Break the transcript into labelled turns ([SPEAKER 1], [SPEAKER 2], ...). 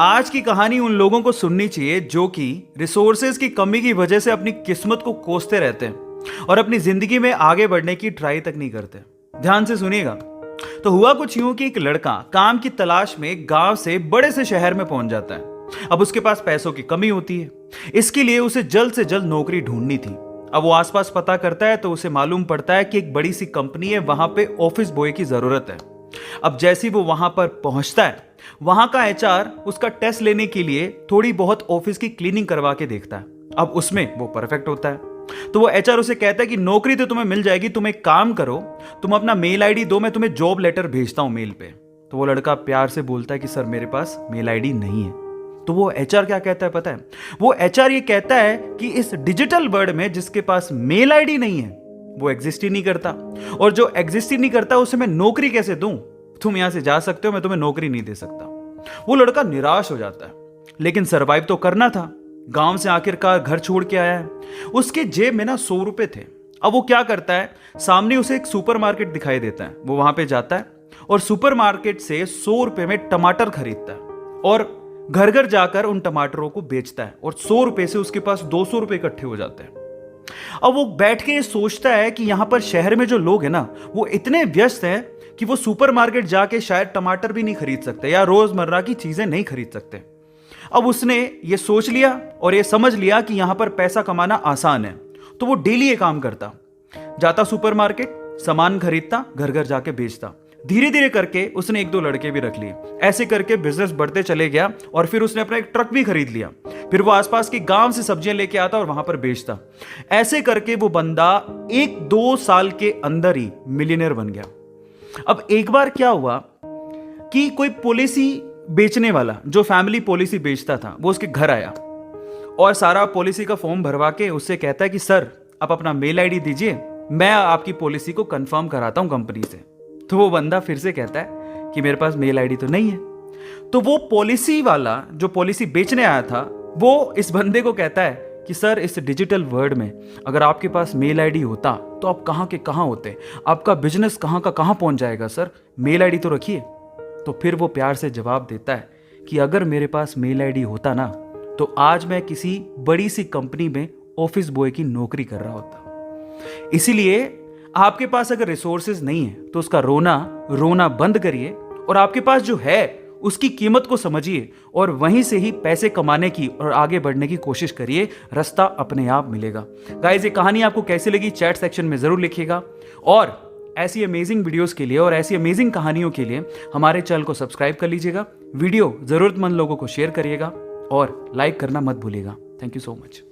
[SPEAKER 1] आज की कहानी उन लोगों को सुननी चाहिए जो कि रिसोर्सेज की कमी की वजह से अपनी किस्मत को कोसते रहते हैं और अपनी जिंदगी में आगे बढ़ने की ट्राई तक नहीं करते। ध्यान से सुनिएगा। तो हुआ कुछ यूं कि एक लड़का काम की तलाश में गांव से बड़े से शहर में पहुंच जाता है। अब उसके पास पैसों की कमी होती है, इसके लिए उसे जल्द से जल्द नौकरी ढूंढनी थी। अब वो आसपास पता करता है तो उसे मालूम पड़ता है कि एक बड़ी सी कंपनी है, वहां पे ऑफिस बॉय की जरूरत है। अब जैसे ही वो वहां पर पहुंचता है, वहां का एचआर उसका टेस्ट लेने के लिए थोड़ी बहुत ऑफिस की क्लीनिंग करवा के देखता है। अब उसमें वो परफेक्ट होता है, तो वो एचआर उसे कहता है कि नौकरी तो तुम्हें मिल जाएगी, तुम एक काम करो, तुम अपना मेल आईडी दो, मैं तुम्हें जॉब लेटर भेजता हूं मेल पे। तो वो लड़का प्यार से बोलता है कि सर मेरे पास मेल आईडी नहीं है। तो वो एचआर क्या कहता है पता है? वो एचआर ये कहता है कि इस डिजिटल वर्ल्ड में जिसके पास मेल आईडी नहीं है वो एग्जिस्ट ही नहीं करता, और जो एग्जिस्ट ही नहीं करता उसे मैं नौकरी कैसे दूं? तुम यहां से जा सकते हो, मैं तुम्हें नौकरी नहीं दे सकता। वो लड़का निराश हो जाता है, लेकिन सरवाइव तो करना था। गांव से आखिरकार घर छोड़ के आया है, उसके जेब में ना 100 रुपए थे। अब वो क्या करता है, सामने उसे एक सुपरमार्केट दिखाई देता है, वो वहां पे जाता है और सुपरमार्केट से 100 रुपए में टमाटर खरीदता है और घर घर जाकर उन टमाटरों को बेचता है, और 100 रुपए से उसके पास 200 रुपए इकट्ठे हो जाते हैं। अब वो बैठ के सोचता है कि यहां पर शहर में जो लोग हैं ना, वो इतने व्यस्त हैं कि वो सुपरमार्केट जाके शायद टमाटर भी नहीं खरीद सकते या रोजमर्रा की चीजें नहीं खरीद सकते। अब उसने ये सोच लिया और ये समझ लिया कि यहां पर पैसा कमाना आसान है, तो वो डेली ये काम करता, जाता सुपरमार्केट, सामान खरीदता, घर घर जाके बेचता। धीरे धीरे करके उसने 1-2 लड़के भी रख लिए। ऐसे करके बिजनेस बढ़ते चले गया और फिर उसने अपना एक ट्रक भी खरीद लिया। फिर वो आसपास के गांव से सब्जियां लेके आता और वहां पर बेचता। ऐसे करके वो बंदा 1-2 साल के अंदर ही मिलियनर बन गया। अब एक बार क्या हुआ कि कोई पॉलिसी बेचने वाला जो फैमिली पॉलिसी बेचता था, वो उसके घर आया और सारा पॉलिसी का फॉर्म भरवा के उससे कहता है कि सर आप अपना मेल आईडी दीजिए, मैं आपकी पॉलिसी को कंफर्म कराता हूं कंपनी से। तो वो बंदा फिर से कहता है कि मेरे पास मेल आईडी तो नहीं है। तो वो पॉलिसी वाला जो पॉलिसी बेचने आया था, वो इस बंदे को कहता है कि सर इस डिजिटल वर्ल्ड में अगर आपके पास मेल आईडी होता तो आप कहां के कहां होते, आपका बिजनेस कहां का कहां पहुंच जाएगा, सर मेल आईडी तो रखिए। तो फिर वो प्यार से जवाब देता है कि अगर मेरे पास मेल आईडी होता ना, तो आज मैं किसी बड़ी सी कंपनी में ऑफिस बॉय की नौकरी कर रहा होता। इसीलिए आपके पास अगर रिसोर्सेज नहीं है तो उसका रोना बंद करिए और आपके पास जो है उसकी कीमत को समझिए और वहीं से ही पैसे कमाने की और आगे बढ़ने की कोशिश करिए। रास्ता अपने आप मिलेगा। गाइस, ये कहानी आपको कैसी लगी चैट सेक्शन में जरूर लिखिएगा, और ऐसी अमेजिंग वीडियोस के लिए और ऐसी अमेजिंग कहानियों के लिए हमारे चैनल को सब्सक्राइब कर लीजिएगा। वीडियो जरूरतमंद लोगों को शेयर करिएगा और लाइक करना मत भूलिएगा। Thank you so much.